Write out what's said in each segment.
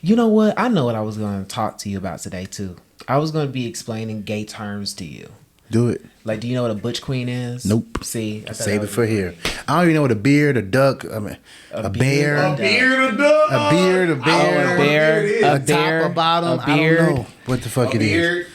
You know what? I know what I was going to talk to you about today, too. I was going to be explaining gay terms to you. Do it. Like, do you know what a Butch Queen is? Nope. See? Save it for here. I don't even know what a beard, a duck, a bear. A beard, a duck. A beard, a bear. A top, a bottom. a beard. I don't know what the fuck it is.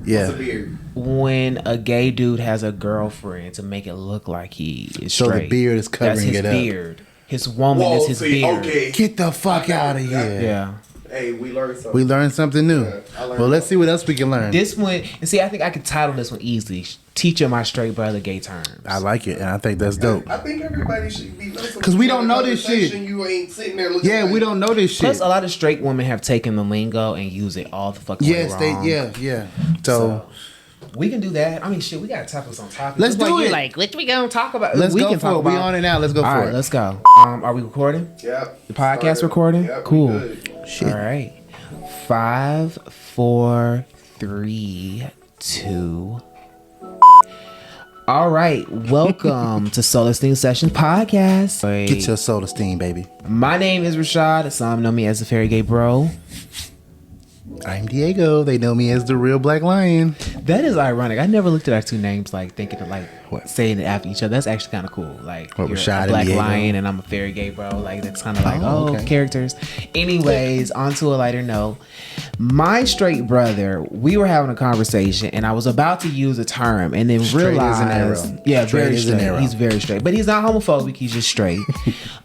Yeah. What's a beard? When a gay dude has a girlfriend to make it look like he is So straight. the beard is covering it up. That's his beard. His woman is his beard. Okay. Get the fuck out of here. Yeah. Hey, we learned something. We learned something new. I learned Well, let's see what else we can learn. This one, and see, I think I could title this one easily. Teaching my straight brother gay terms. I like it, and I think that's dope. I think everybody should be listening. Because we don't know this shit. You ain't sitting there looking. Yeah, like, we don't know this shit. Plus, a lot of straight women have taken the lingo and use it all the fucking way wrong. Yeah. So we can do that. I mean, shit, we got topics on topics. Let's That's do why it. you're like, what we gonna talk about? let's we go can for talk it. about We on it now. Let's go All for right, it. let's go. Are we recording? Yep. The podcast Started. recording? Yep, we Cool. good. Shit. All right. 5, 4, 3, 2. All right. Welcome to Solar Steam Sessions Podcast. Get your soda steam, baby. My name is Rashad. Some know me as the Fairy Gay Bro. I'm Diego. They know me as the real Black Lion. That is ironic. I never looked at our two names like thinking of like What? saying it after each other. That's actually kind of cool. Like What, you're Rashad a and Black Diego? Lion and I'm a Fairy Gay Bro. Like that's kind of like Okay. characters. Anyways, on to a lighter note. My straight brother, we were having a conversation and I was about to use a term and then Straight as an realized, arrow. yeah, Straight very as an straight. arrow. He's very straight, but he's not homophobic. He's just straight.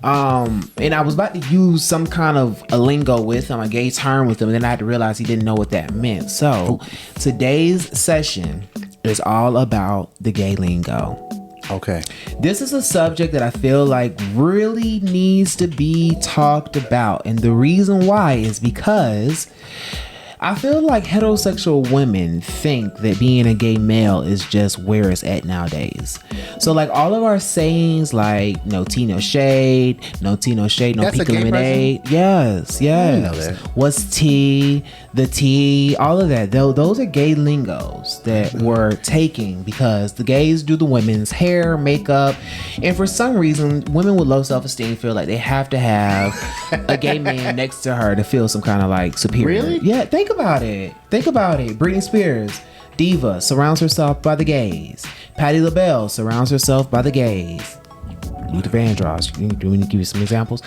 And I was about to use some kind of a lingo with him, a gay term with him, and then I had to realize he didn't know what that meant. So today's session is all about the gay lingo. Okay. This is a subject that I feel like really needs to be talked about. And the reason why is because I feel like heterosexual women think that being a gay male is just where it's at nowadays. So like all of our sayings like no tea, no shade, no tea, no shade, no That's a pink gay lemonade. Yes. didn't know that. What's tea, the tea, all of that. Those are gay lingos that we're taking because the gays do the women's hair, makeup, and for some reason, women with low self-esteem feel like they have to have a gay man next to her to feel some kind of like superior. Really? Yeah, think about it. Britney Spears, diva, surrounds herself by the gays. Patti LaBelle surrounds herself by the gays. Luther Vandross. Do we need to give you some examples?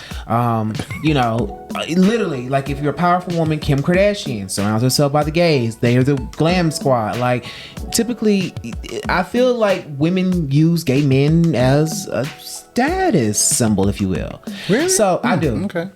Literally, like if you're a powerful woman, Kim Kardashian surrounds herself by the gays. They are the glam squad. Like, typically, I feel like women use gay men as a status symbol, if you will. Really? So I do. Okay.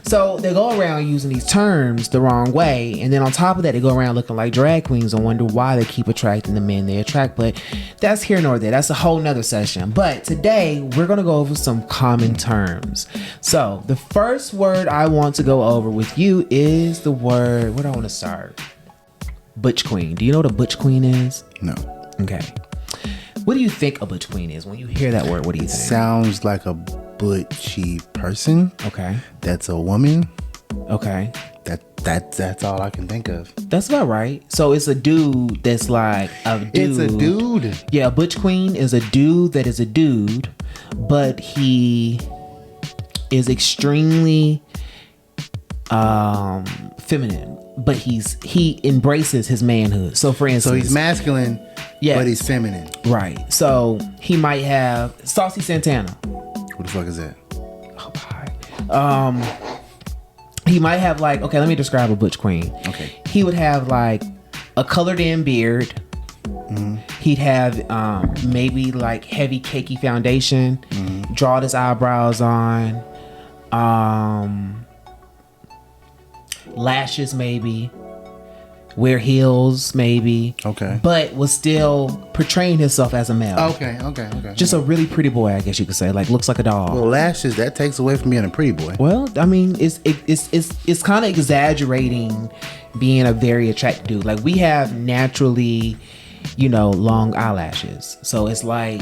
So they go around using these terms the wrong way, and then on top of that, they go around looking like drag queens and wonder why they keep attracting the men they attract. But that's here nor there. That's a whole nother session. But today we're gonna go over some common terms. So the first word I want to go over with you is the word. Where do I want to start? Butch Queen. Do you know what a Butch Queen is? No. Okay. What do you think a Butch Queen is? When you hear that word, what do you think? Sounds like a butchy person. Okay. That's a woman. Okay. That's all I can think of. That's about right. So it's a dude that's like a dude. It's a dude. Yeah, a Butch Queen is a dude that is a dude, but he is extremely feminine. But he embraces his manhood. So for instance, So he's masculine, Yes. but he's feminine. right. So he might have Saucy Santana. Who the fuck is that? Oh, hi. He might have like, okay, let me describe a Butch Queen. Okay. He would have like a colored in beard. He'd have maybe like heavy cakey foundation, draw his eyebrows on, lashes maybe, wear heels maybe. Okay. But was still portraying himself as a male. Okay. Just a really pretty boy, I guess you could say. Like looks like a doll. Well, lashes, that takes away from being a pretty boy. Well, I mean, it's kind of exaggerating being a very attractive dude. Like we have naturally, long eyelashes, so it's like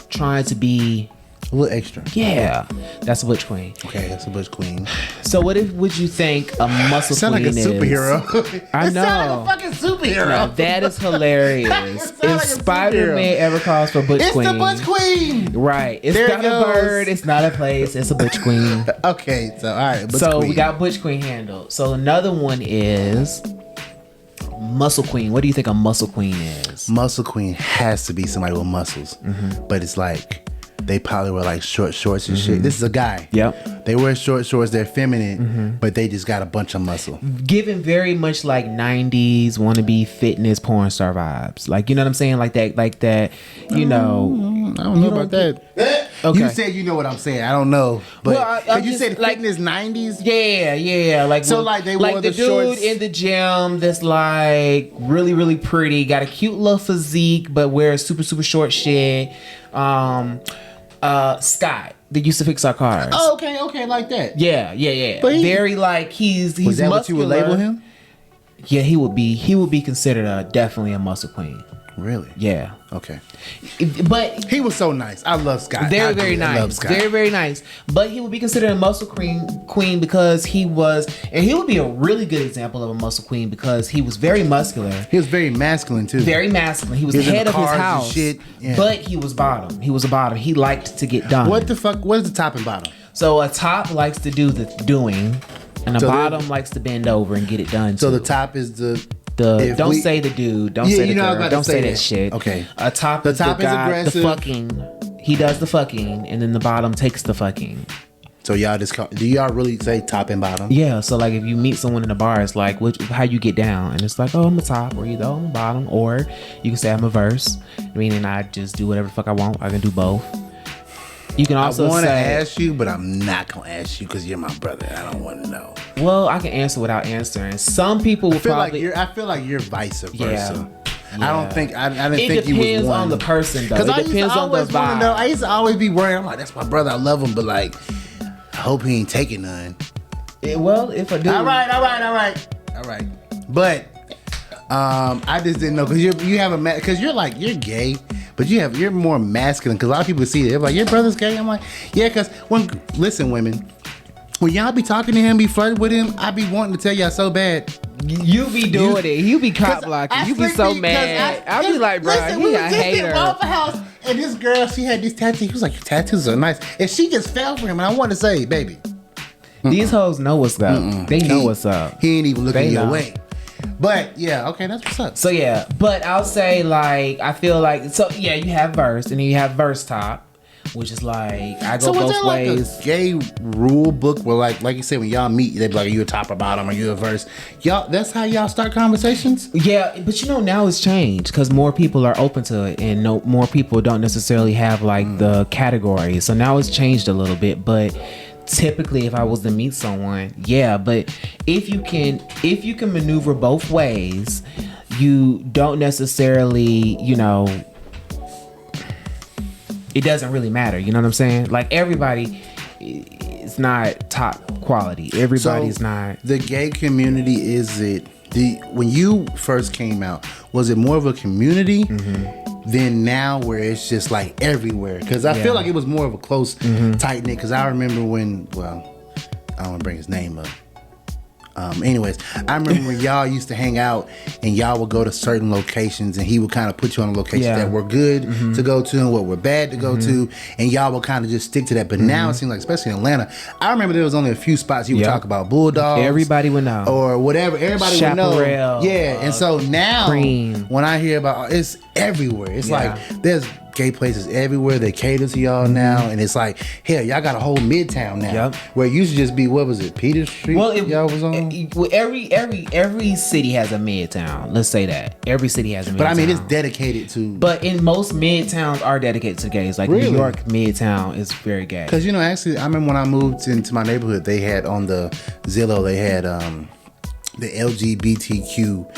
trying to be A little extra. Yeah, that's a Butch Queen. Okay, that's a Butch Queen. So what would you think a muscle Sound queen like a superhero. is? I It sound know. like a fucking superhero. Now, that is hilarious. sound If like a Spider-Man superhero. ever calls for Butch It's Queen, the Butch Queen. right? It's There it not a goes. bird. It's not a place. It's a Butch Queen. Okay, so all right. Butch So Queen. we got Butch Queen handled. So another one is Muscle Queen. What do you think a Muscle Queen is? Muscle Queen has to be somebody with muscles, but it's like they probably wear like short shorts and shit. This is a guy. Yep. They wear short shorts. They're feminine, but they just got a bunch of muscle. Given very much like 90s wannabe fitness porn star vibes. Like, you know what I'm saying? Like that, you know. I don't know about that. Okay. You said you know what I'm saying. I don't know, but Well, I'm you just, said like- fitness 90s. Yeah. Like So, like, they like wore the the dude shorts- in the gym that's like really, really pretty, got a cute little physique, but wears super, super short shit. Scott, that used to fix our cars. Oh, okay, like that. Yeah. But he- Very like he's Was that muscular. what you would label him? Yeah, he would be considered definitely a muscle queen. Really? Yeah. Okay. But He was so nice. I love Scott. very, I very do. I love nice. Scott. Very, very nice. But he would be considered a muscle queen because he was, and he would be a really good example of a muscle queen because he was very muscular, He was very masculine too. very masculine. He was He the was in head the of his cars and house, shit. Yeah. but he was bottom. He was a bottom. He liked to get done. What the fuck? What is the top and bottom? So a top likes to do the doing, and a So bottom likes to bend over and get it done. So too. the top is the. if Don't we- say the dude. Don't Yeah, say the you know I was girl. about to Don't say say that that. shit. Okay. A top. The is top the is guy, aggressive. The fucking. He does the fucking, and then the bottom takes the fucking. So y'all just do y'all really say top and bottom? Yeah. So like, if you meet someone in a bar, it's like, how you get down, and it's like, oh, I'm a top, or either I'm a bottom, or you can say I'm a verse, meaning I just do whatever the fuck I want. I can do both. You can also I want to say, ask you, but I'm not gonna ask you because you're my brother. I don't want to know. well, I can answer without answering. Some people will I feel probably. like you're vice versa. Yeah. I don't think I didn't It think you was depends one. on the person, though. Because I It used to depends on the always want to know. I vibe. used to always be worried. I'm like, that's my brother. I love him, but like, I hope he ain't taking none. Well, if I do, All right. But I just didn't know because you have a because you're gay, but you're more masculine. Because a lot of people see it. They're like, your brother's gay. I'm like, yeah. Because listen, women, when y'all be talking to him, be flirting with him, I be wanting to tell y'all so bad. you be doing it. You be cop 'Cause blocking. I You be think so because mad. I be like, bro, listen, he we a was just hater. in Waffle House, and this girl, she had these tattoos. He was like, your tattoos are nice, and she just fell for him. And I wanted to say, baby, These hoes know what's up. They know what's up. He ain't even looking They your know. way. But yeah, okay, that's what's up. So yeah, but I'll say like I feel like so yeah, you have verse and then you have verse top, which is like I go So was both there like ways. a gay rule book where like you said when y'all meet they be like, are you a top or bottom? Are you a verse? Y'all, that's how y'all start conversations. Yeah, but you know now it's changed because more people are open to it and more people don't necessarily have like the categories. So now it's changed a little bit, but typically if I was to meet someone, yeah, but if you can maneuver both ways, you don't necessarily, it doesn't really matter. You know what I'm saying? Like everybody is not top quality. Everybody's not. The gay community, is it when you first came out, was it more of a community than now where it's just like everywhere? Because I feel like it was more of a close, tight knit. Because I remember when, well, I don't want to bring his name up. Anyways, I remember when y'all used to hang out and y'all would go to certain locations and he would kind of put you on a location that were good to go to and what were bad to go to, and y'all would kind of just stick to that. But now it seems like, especially in Atlanta, I remember there was only a few spots you would talk about Bulldogs. Everybody would know. Or whatever. Everybody would know. Chaparral, Yeah. And so now Cream. when I hear about it's everywhere. It's like there's gay places everywhere that cater to y'all now, and it's like, hell, y'all got a whole Midtown now. Yep. Where it used to just be, what was it, Peter Street? Well, y'all was on. Every city has a midtown. Let's say that every city has a midtown. But I mean, it's dedicated to. But in most midtowns are dedicated to gays. Like Really? New York midtown is very gay. Because actually, I remember when I moved into my neighborhood, they had on the Zillow, they had the LGBTQ.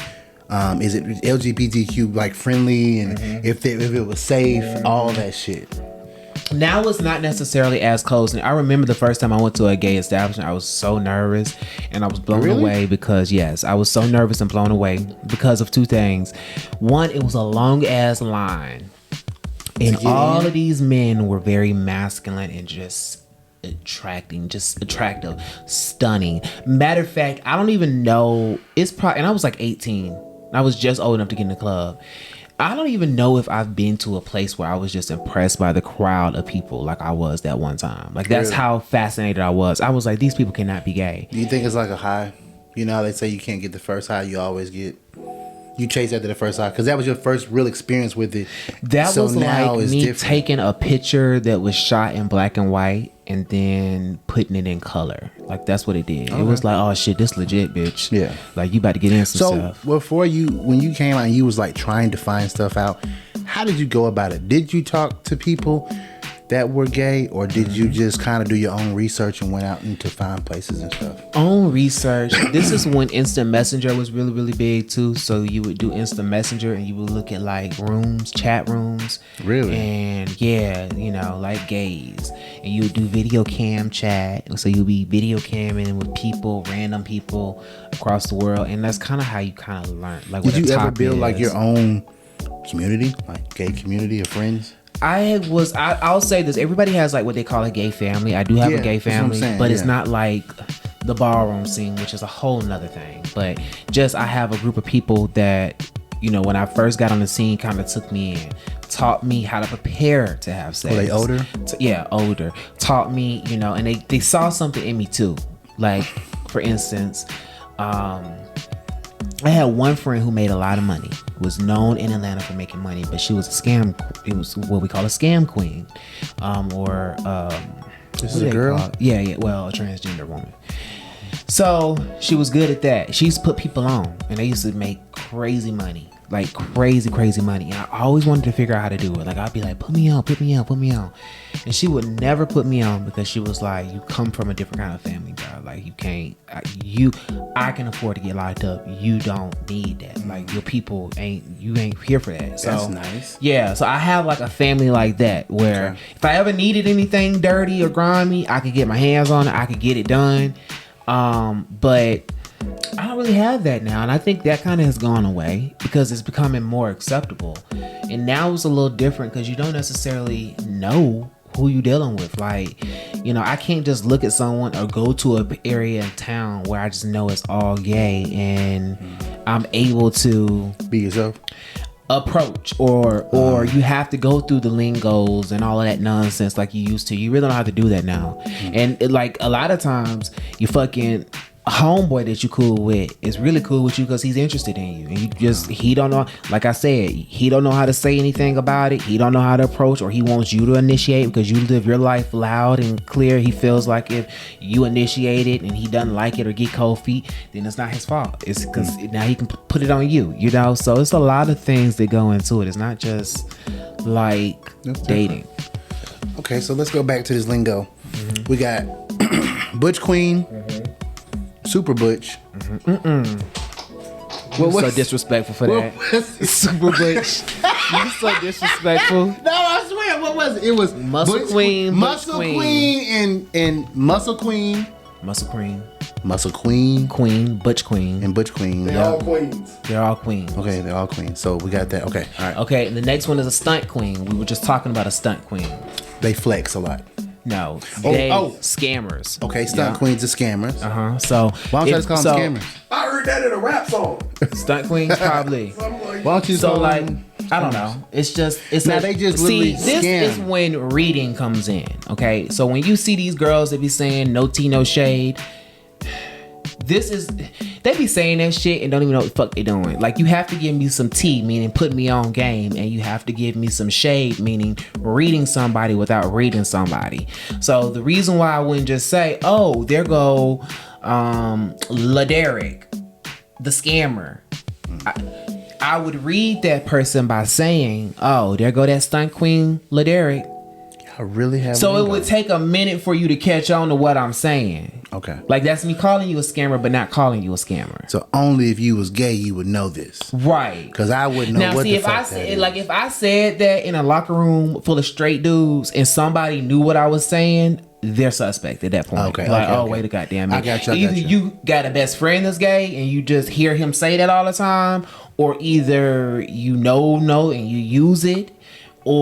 Is it LGBTQ like friendly, and if it was safe, all that shit. Now it's not necessarily as close. And I remember the first time I went to a gay establishment, I was so nervous and I was blown away because I was so nervous and blown away because of two things. One, it was a long ass line. And all of these men were very masculine and just attractive, stunning. Matter of fact, I don't even know. And I was like 18. I was just old enough to get in the club. I don't even know if I've been to a place where I was just impressed by the crowd of people like I was that one time. Like, that's how fascinated I was. I was like, these people cannot be gay. Do you think it's like a high? You know how they say you can't get the first high, you always get... You chase after the first high because that was your first real experience with it. That was like me taking a picture that was shot in black and white and then putting it in color. Like, that's what it did. Okay. It was like, oh shit, this legit, bitch. Yeah. Like, you about to get in some stuff. So when you came out and you was like trying to find stuff out, how did you go about it? Did you talk to people that were gay, or did you just kind of do your own research and went out to find places and stuff? Own research. This is when instant messenger was really, really big too. So you would do instant messenger and you would look at like rooms, chat rooms. Really? And yeah, you know, like gays. And you would do video cam chat. So you'll be video camming with people, random people across the world. And that's kind of how you kind of learn. Like, did you ever build like your own community, like gay community of friends? I'll say this. Everybody has like what they call a gay family. I do have a gay family, but it's not like the ballroom scene, which is a whole nother thing. But just, I have a group of people that, you know, when I first got on the scene, kind of took me in, taught me how to prepare to have sex. Were they older? Yeah, older. Taught me, you know, and they saw something in me too. Like, for instance, I had one friend who made a lot of money, was known in Atlanta for making money, but she was a scam. It was what we call a scam queen, this is a girl. Yeah. Well, a transgender woman. So she was good at that. She used to put people on, and they used to make crazy money, like crazy money. And I always wanted to figure out how to do it. Like, I'd be like, put me on. And she would never put me on because she was like, you come from a different kind of family, bro. Like, you can't, I can afford to get locked up. You don't need that. Like, your people ain't here for that. So that's nice. Yeah. So I have like a family like that where if I ever needed anything dirty or grimy, I could get my hands on it. I could get it done. But I don't really have that now, and I think that kind of has gone away because it's becoming more acceptable. And now it's a little different because you don't necessarily know who you dealing with. Like, you know, I can't just look at someone or go to an area in town where I just know it's all gay and I'm able to be yourself. Approach or you have to go through the lingos and all of that nonsense like you used to. You really don't have to do that now. And like a lot of times you fucking homeboy that you cool with is really cool with you because he's interested in you, and you just, he don't know, like I said, he don't know how to say anything about it, he don't know how to approach, or he wants you to initiate because you live your life loud and clear. He feels like if you initiate it and he doesn't like it or get cold feet, then it's not his fault. It's because now he can put it on you, you know. So it's a lot of things that go into it. It's not just like dating. Okay, so let's go back to this lingo. We got Butch Queen, Super Butch. You're so disrespectful for that. Super Butch. You're so disrespectful. No, I swear. What was it? It was Muscle Butch Queen, Muscle Queen, and Muscle Queen. Muscle Queen. Muscle Queen. Queen. Butch Queen. And Butch Queen. They're all queens. They're all queens. Okay, they're all queens. So we got that. Okay, all right. Okay, and the next one is a stunt queen. We were just talking about a stunt queen. They flex a lot. No, they scammers. Okay, stunt queens are scammers. So why don't you just call them scammers? I heard that in a rap song. Stunt queens probably. Why don't you so call like them? I don't know. It's now they just see. This This is when reading comes in. Okay, so when you see these girls that be saying no tea, no shade. They be saying that shit and don't even know what the fuck they doing. Like, you have to give me some tea, meaning put me on game, and you have to give me some shade, meaning reading somebody without reading somebody. So the reason why I wouldn't just say, oh, there go Laderick, the scammer. I would read that person by saying, oh, there go that stunt queen Laderick. I really have. So it would take a minute for you to catch on to what I'm saying. Okay. Like, that's me calling you a scammer, but not calling you a scammer. So only if you was gay, you would know this. Right. Because I wouldn't know what the fuck that is. Like, if I said that in a locker room full of straight dudes and somebody knew what I was saying, they're suspect at that point. Okay. Like, okay. wait a goddamn minute. I got you. Either you got a best friend that's gay and you just hear him say that all the time, or either you know and you use it,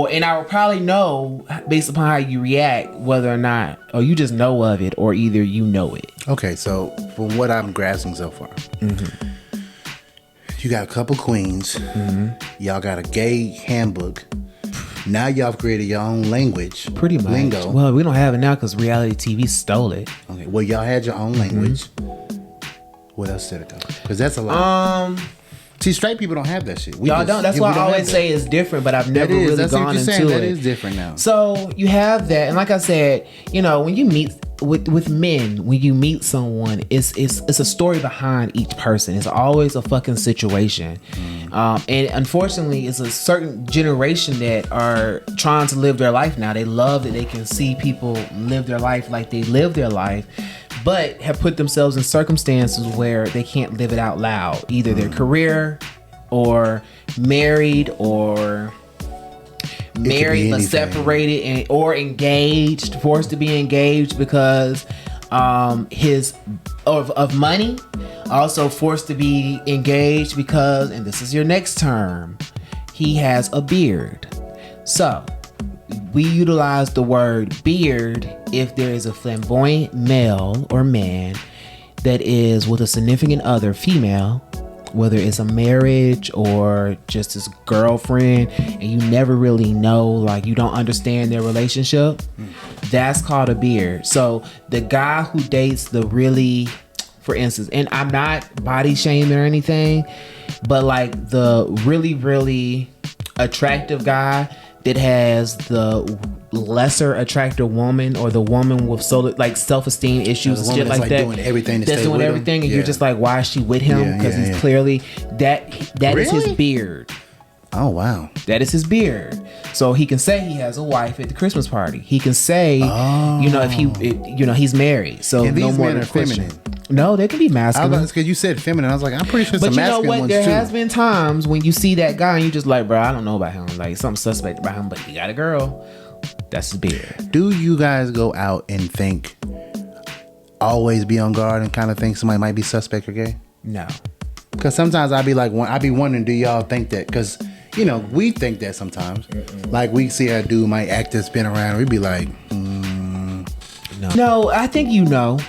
and I would probably know based upon how you react whether or not, or you just know of it, or either you know it. Okay, so from what I'm grasping so far, you got a couple queens. Y'all got a gay handbook. Now y'all have created your own language. Pretty much. Lingo. Well, we don't have it now because reality TV stole it. Okay, well, y'all had your own language. What else did it go? Because that's a lot. See, straight people don't have that shit. Y'all don't. That's why I always say it's different, but I've never really gone into it. That is different now. So you have that, and like I said, you know, when you meet with men, when you meet someone, it's a story behind each person. It's always a fucking situation, and unfortunately, it's a certain generation that are trying to live their life now. They love that they can see people live their life like they live their life, but have put themselves in circumstances where they can't live it out loud. Either their career, or married, or married but separated, or engaged, forced to be engaged because of money. Also forced to be engaged because, and this is your next term, he has a beard. So we utilize the word beard if there is a flamboyant male or man that is with a significant other, female, whether it's a marriage or just his girlfriend, and you never really know, like you don't understand their relationship, that's called a beard. So the guy who dates the really, for instance, and I'm not body shaming or anything, but like the really, really attractive guy that has the lesser attractive woman, or the woman with self-esteem issues and shit like that, doing everything that's doing everything, and you're just like, why is she with him? Because he's clearly that is his beard. Oh wow, that is his beard. So he can say he has a wife at the Christmas party. He can say, you know, if he's married. So and no these more men are question. feminine. No, they can be masculine. Because you said feminine, I was like, I'm pretty sure some masculine ones too. But you know what? There has been times when you see that guy and you just like, bro, I don't know about him. Like something suspect about him, but he got a girl. That's his beard. Do you guys go out and think, always be on guard and kind of think somebody might be suspect or gay? No. Because sometimes I be wondering, do y'all think that? Because, you know, we think that sometimes. Like we see a dude might act and spin around, and we be like, no. No, I think you know.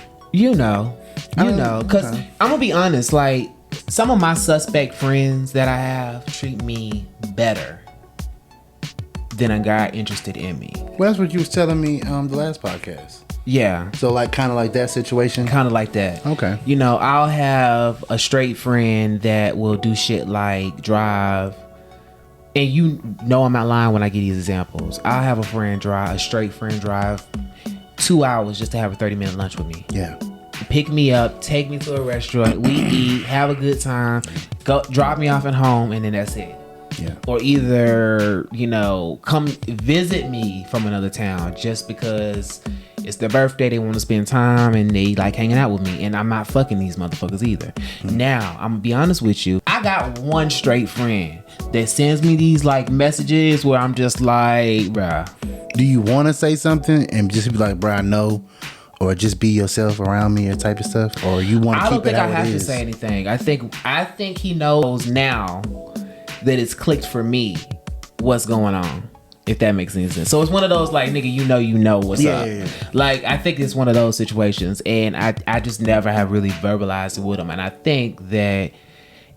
Because I'm gonna be honest, like some of my suspect friends that I have treat me better than a guy interested in me. Well, that's what you was telling me the last podcast. Yeah. So like kind of like that situation? Kind of like that. Okay. You know, I'll have a straight friend that will do shit like drive, and you know I'm not lying when I give these examples. I'll have a straight friend drive 2 hours just to have a 30-minute lunch with me. Yeah. Pick me up, take me to a restaurant, we eat, have a good time, go drop me off at home, and then that's it. Yeah. Or either, you know, come visit me from another town just because it's their birthday, they want to spend time and they like hanging out with me, and I'm not fucking these motherfuckers either. Now, I'm gonna be honest with you, I got one straight friend that sends me these like messages where I'm just like, bruh. Do you want to say something and just be like, bruh, I know, or just be yourself around me or type of stuff, or you want to keep it how it is? I don't think I have to say anything. I think he knows now that it's clicked for me what's going on, if that makes any sense. So it's one of those like, nigga, you know what's up. Yeah. Like I think it's one of those situations, and I just never have really verbalized it with him, and I think that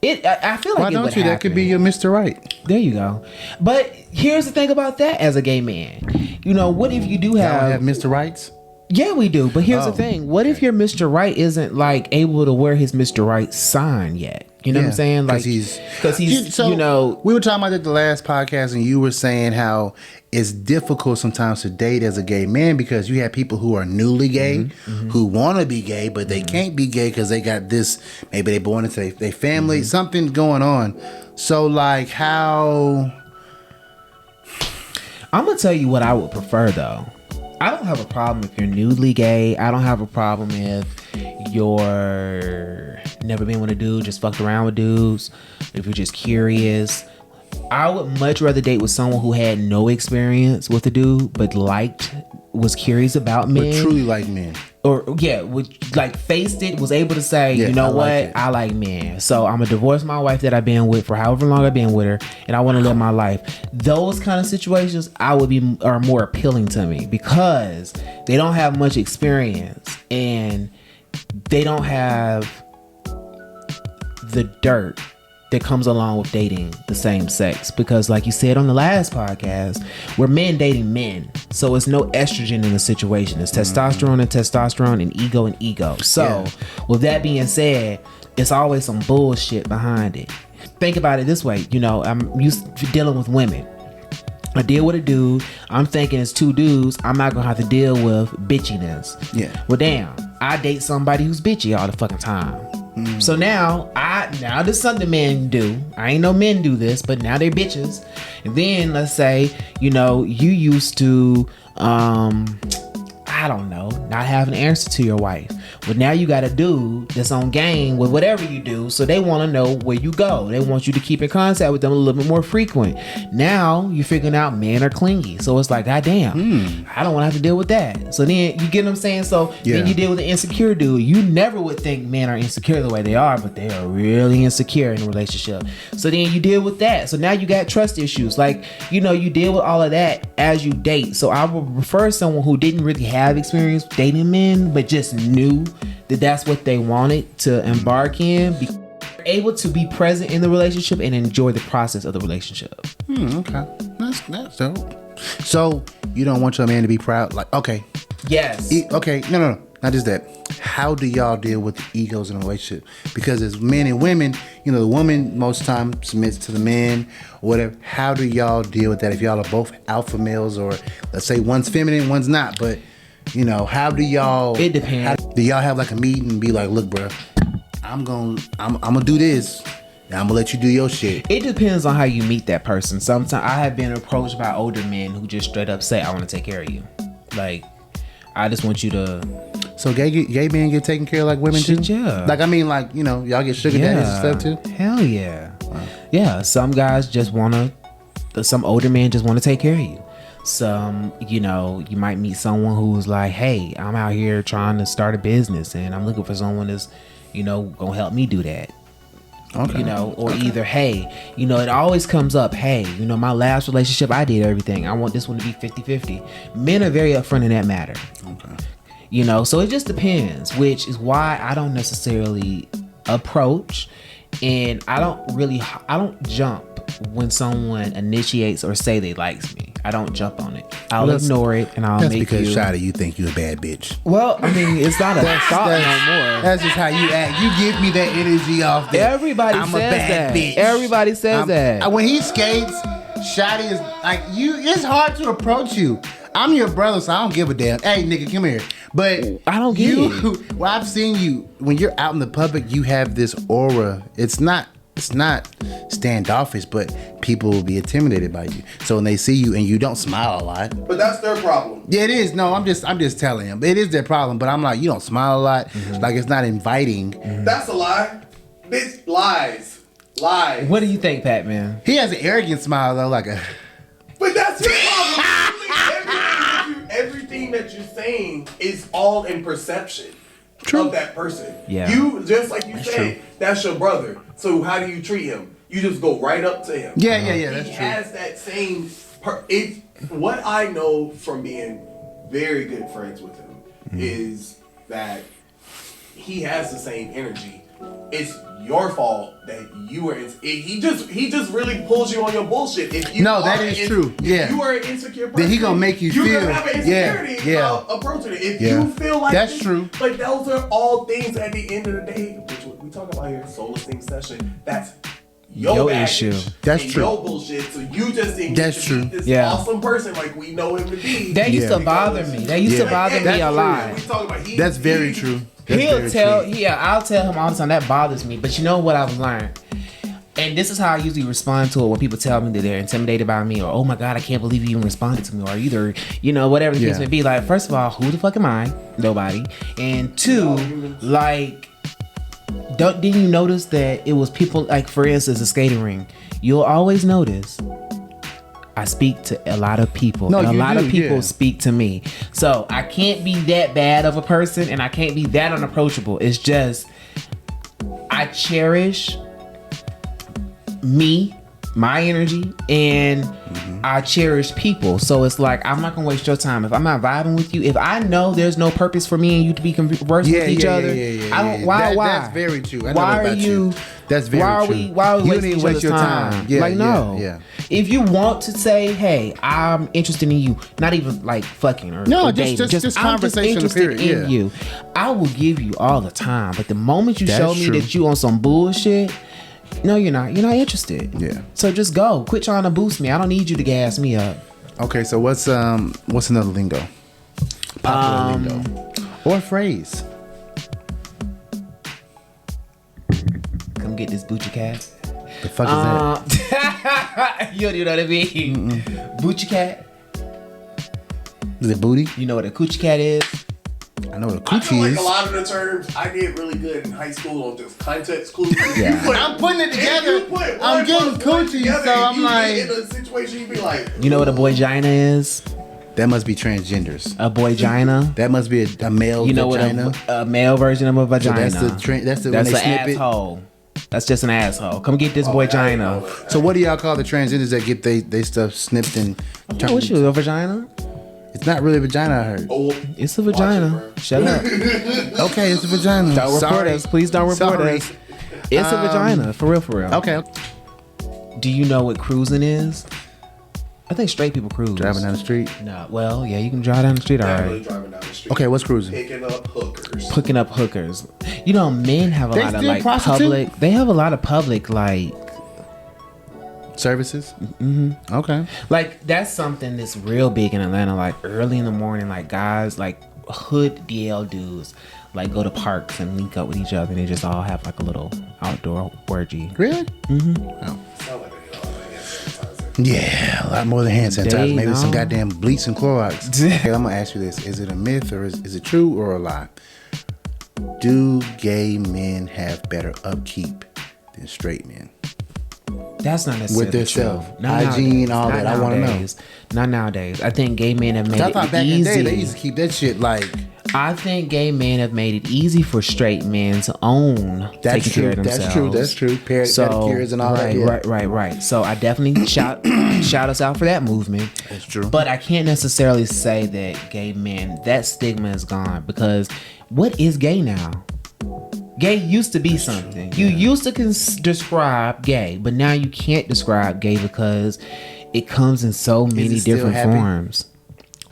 I feel like, why don't you? That could be your Mr. Right. There you go. But here's the thing about that as a gay man. You know, what if you do have Mr. Rights? Yeah, we do. But here's the thing. What if your Mr. Right isn't like able to wear his Mr. Right sign yet? You know what I'm saying? Like, because he's so, you know, we were talking about that the last podcast, and you were saying how it's difficult sometimes to date as a gay man because you have people who are newly gay, who want to be gay, but they can't be gay because they got this, maybe they born into their family, something's going on. So like how... I'm going to tell you what I would prefer though. I don't have a problem if you're newly gay. I don't have a problem if you're never been with a dude, just fucked around with dudes. If you're just curious. I would much rather date with someone who had no experience with a dude, but liked was curious about men, But truly like men. or like faced it, was able to say, Yeah, you know I what, like it. I like men, so I'm gonna divorce my wife that I've been with for however long I've been with her, and I want to live my life. Those kind of situations are more appealing to me because they don't have much experience and they don't have the dirt that comes along with dating the same sex. Because like you said on the last podcast, we're men dating men, so it's no estrogen in the situation. It's testosterone and testosterone and ego. So with that being said, it's always some bullshit behind it. Think about it this way, I'm used to dealing with women. I deal with a dude, I'm thinking it's two dudes, I'm not gonna have to deal with bitchiness. Yeah. Well, damn, I date somebody who's bitchy all the fucking time. So now this is something men do. I ain't know men do this, but now they're bitches. And then let's say, you used to, I don't know, not have an answer to your wife. But now you got a dude that's on game with whatever you do, so they want to know where you go. They want you to keep in contact with them a little bit more frequent. Now you're figuring out men are clingy, so it's like, goddamn, I don't want to have to deal with that. So then you get what I'm saying. So then you deal with an insecure dude. You never would think men are insecure the way they are, but they are really insecure in a relationship. So then you deal with that. So now you got trust issues. Like, you deal with all of that as you date. So I would prefer someone who didn't really have experience dating men, but just knew that that's what they wanted to embark in, be able to be present in the relationship and enjoy the process of the relationship. Okay, that's dope. So you don't want your man to be proud? Like, okay, yes, okay, no, not just that. How do y'all deal with the egos in a relationship? Because as men and women, the woman most time submits to the man or whatever. How do y'all deal with that if y'all are both alpha males, or let's say one's feminine, one's not, but how do y'all? It depends. Do y'all have like a meeting and be like, look, bro, I'm gonna do this, and I'm gonna let you do your shit? It depends on how you meet that person. Sometimes I have been approached by older men who just straight up say, I want to take care of you. Like, I just want you to. So gay men get taken care of like women too? Yeah. Like, I mean, like, y'all get sugar daddies and stuff too? Hell yeah. Wow. Yeah, some guys just some older men just want to take care of you. Some, you might meet someone who's like, hey, I'm out here trying to start a business and I'm looking for someone that's, gonna help me do that. Okay. Either, hey, it always comes up, hey, my last relationship, I did everything. I want this one to be 50-50. Men are very upfront in that matter. Okay. So it just depends, which is why I don't necessarily approach, and I don't jump when someone initiates or say they likes me. I don't jump on it. I'll ignore it, and I'll that's make because you. Shadi, you think you a bad bitch. Well, I mean, it's not a thought no more. That's just how you act. You give me that energy off there. Everybody I'm says a bad that. bitch. Everybody says that. When he skates, Shadi is like, it's hard to approach you. I'm your brother, so I don't give a damn. Hey, nigga, come here. But I don't get it. Well, I've seen you when you're out in the public. You have this aura. It's not standoffish, but people will be intimidated by you. So when they see you and you don't smile a lot, But that's their problem. yeah, it is. No, I'm just telling him it is their problem. But I'm like, you don't smile a lot. Like, it's not inviting. That's a lie. Bitch, lies. What do you think, Pat, man? He has an arrogant smile though, like a. But that's your problem. Everything that you're saying is all in perception of that person. Yeah. You, just like you said, that's your brother. So how do you treat him? You just go right up to him. Yeah, that's He true. has that same. What I know from being very good friends with him is that he has the same energy. It's your fault that you were. He just really pulls you on your bullshit. If you that is true. Yeah. If you are an insecure person, Then he gonna make you feel. You're gonna have an insecurity about approaching it. If you feel like that's this, true. But those are all things at the end of the day, which we talk about here, soul esteem session. That's your baggage issue. That's and true. Your bullshit. So you just think That's true. This Yeah. awesome person like we know him to be. That used to bother me. That used to bother me a lot. We talk about That's very true. That's He'll very tell, true. I'll tell him all the time, that bothers me. But you know what I've learned? And this is how I usually respond to it when people tell me that they're intimidated by me, or, oh my God, I can't believe you even responded to me, or either, whatever the case may be. Like, first of all, who the fuck am I? Nobody. And two, like, didn't you notice that it was people, like, for instance, a skating ring? You'll always notice I speak to a lot of people. No, and a you lot do, of people yeah. speak to me. So I can't be that bad of a person and I can't be that unapproachable. It's just I cherish me, my energy, and I cherish people. So it's like I'm not gonna waste your time. If I'm not vibing with you, if I know there's no purpose for me and you to be conversing with each other, I don't. Why? That's very true. I know why about are you? That's very true. Why are we You wasting didn't each waste other's your time? time. Yeah, like no. yeah. If you want to say, hey, I'm interested in you, not even like fucking or No, or just dating, just I'm conversation, just interested period, in yeah. you. I will give you all the time, but the moment you That's show me true. that you on some bullshit. No, you're not. You're not interested. Yeah. So just go. Quit trying to boost me. I don't need you to gas me up. Okay, so what's another lingo? Popular lingo or phrase? Come get this boochie cat. The fuck is that? You don't even know what I mean. Boochie cat. Is it booty? You know what a coochie cat is? I know what a I feel coochie like is. a lot of the terms I did really good in high school on just context clues. Yeah. I'm putting it together. I'm getting coochie, so I'm like. in a situation, you be like, You know what a boygina is? That must be transgenders. A boygina. That must be a male You know vagina. what a male version of a So vagina. that's when That's they an snip asshole. That's just an asshole. Come get this boygina. it. So what do y'all call the transgenders that get they stuff snipped and Oh, what's you, a vagina? It's not really vagina, I heard. oh, It's a vagina. Shut up. Okay, it's a vagina. Don't report Sorry. us. Please don't report Sorry. us. It's a vagina. For real, for real. Okay. Do you know what cruising is? I think straight people cruise. Driving down the street. No. Well, yeah, you can drive down the street, all not right. really driving down the street. Okay, what's cruising? Picking up hookers. Hooking up hookers. You know, men have a They lot of still like prostitute? public. They have a lot of public like. Services? Mm-hmm. Okay. Like that's something that's real big in Atlanta. Like early in the morning, like guys, like hood DL dudes, like go to parks and link up with each other, and they just all have like a little outdoor orgy. Really? Sound like they get all that hand sanitizer. Yeah, a lot more than hand sanitizer. They Maybe some know. goddamn bleach and Clorox. Okay, I'm gonna ask you this: is it a myth or is it true or a lie? Do gay men have better upkeep than straight men? That's not necessarily With their true. self, Not hygiene, nowadays. all Not that. I wanna know. nowadays. Not nowadays. I think gay men have made I thought it back in the day easy. they used to keep that shit like. I think gay men have made it easy for straight men to own That's taking true. care of That's themselves. true. That's true. Pedicures and all that. right, Yeah. right. So I definitely shout us out for that movement. That's true. But I can't necessarily say that gay men, that stigma is gone, because what is gay now? Gay used to be something. You used to describe gay, but now you can't describe gay because it comes in so many still different happy? forms.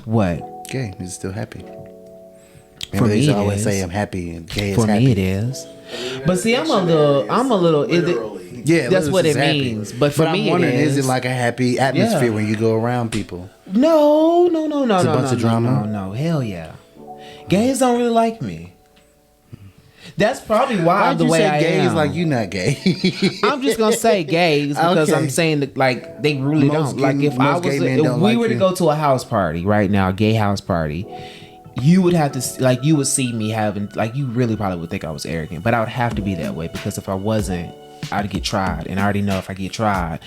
What? Gay is still happy. For Remember they me, used to it always is. say I'm happy and gay is For happy. me, it is. But see, I'm a little. Literally. Yeah, That's what it's it happy. means. But for I'm me, wondering, it is is. it like a happy atmosphere Yeah. when you go around people? No. a bunch of drama? No, hell yeah. Gays don't really like me. That's probably why Why'd the you way say I gay am. is like you not gay? I'm just gonna say gays because Okay. I'm saying that like they really Most don't. Like gay- if I most was, gay men if don't we like were to you. go to a house party right now, a gay house party, you would have to like you would see me having like you really probably would think I was arrogant, but I would have to be that way because if I wasn't, I'd get tried, and I already know if I get tried,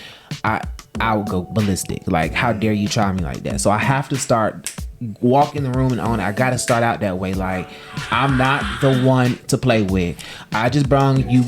I would go ballistic. Like how dare you try me like that? So I have to start. Walk in the room and own it. I gotta start out that way. Like I'm not the one to play with. I just brought you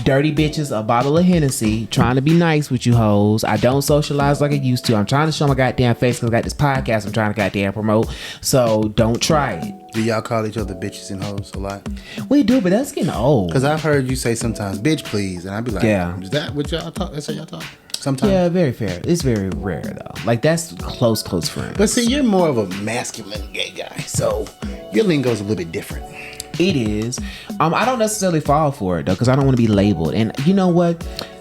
dirty bitches a bottle of Hennessy, trying to be nice with you hoes. I don't socialize like I used to. I'm trying to show my goddamn face because I got this podcast I'm trying to goddamn promote. So don't try it. Do y'all call each other bitches and hoes a lot? We do, but that's getting old. Because I've heard you say sometimes, bitch, please. And I'd be like, Yeah. is that what y'all talk? That's how y'all talk? Sometimes. Yeah, very fair. It's very rare though. Like that's close friends. But see, you're more of a masculine gay guy. So your lingo's a little bit different. It is. I don't necessarily fall for it though, because I don't want to be labeled. And you know what?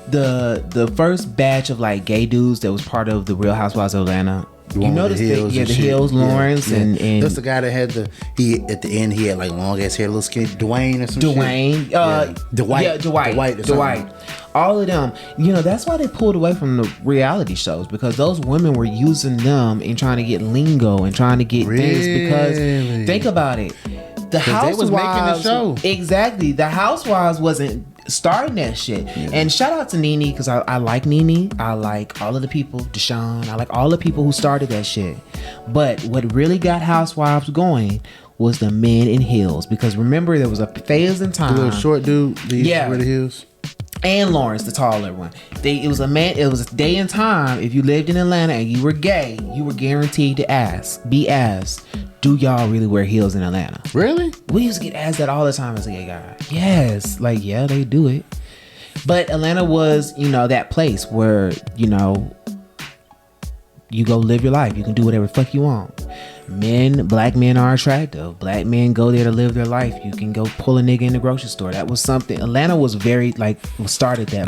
The first batch of like gay dudes that was part of the Real Housewives of Atlanta. You know this thing, yeah, the Hills, Lawrence, and that's the guy that had at the end he had like long ass hair, little skinny Dwayne or some Dwayne, shit. Dwight. yeah, Dwight, or something. all of them. You know that's why they pulled away from the reality shows, because those women were using them and trying to get lingo and trying to get things. Because Really? think about it, the they was making the Housewives show. exactly. The Housewives wasn't starting that shit. And shout out to Nene, because I like Nene. I like all of the people, Deshaun. I like all the people who started that shit. But what really got Housewives going was the men in heels. Because remember, there was a phase in time. The little short dude that used to wear the heels. And Lawrence, the taller one. It was a day and time. If you lived in Atlanta and you were gay, you were guaranteed to be asked, do y'all really wear heels in Atlanta? Really? We used to get asked that all the time as a gay guy. Yes. Like, yeah, they do it. But Atlanta was, that place where, you go live your life. You can do whatever the fuck you want. Black men are attractive. Black men go there to live their life. You can go pull a nigga in the grocery store. That was something. Atlanta was very, started that.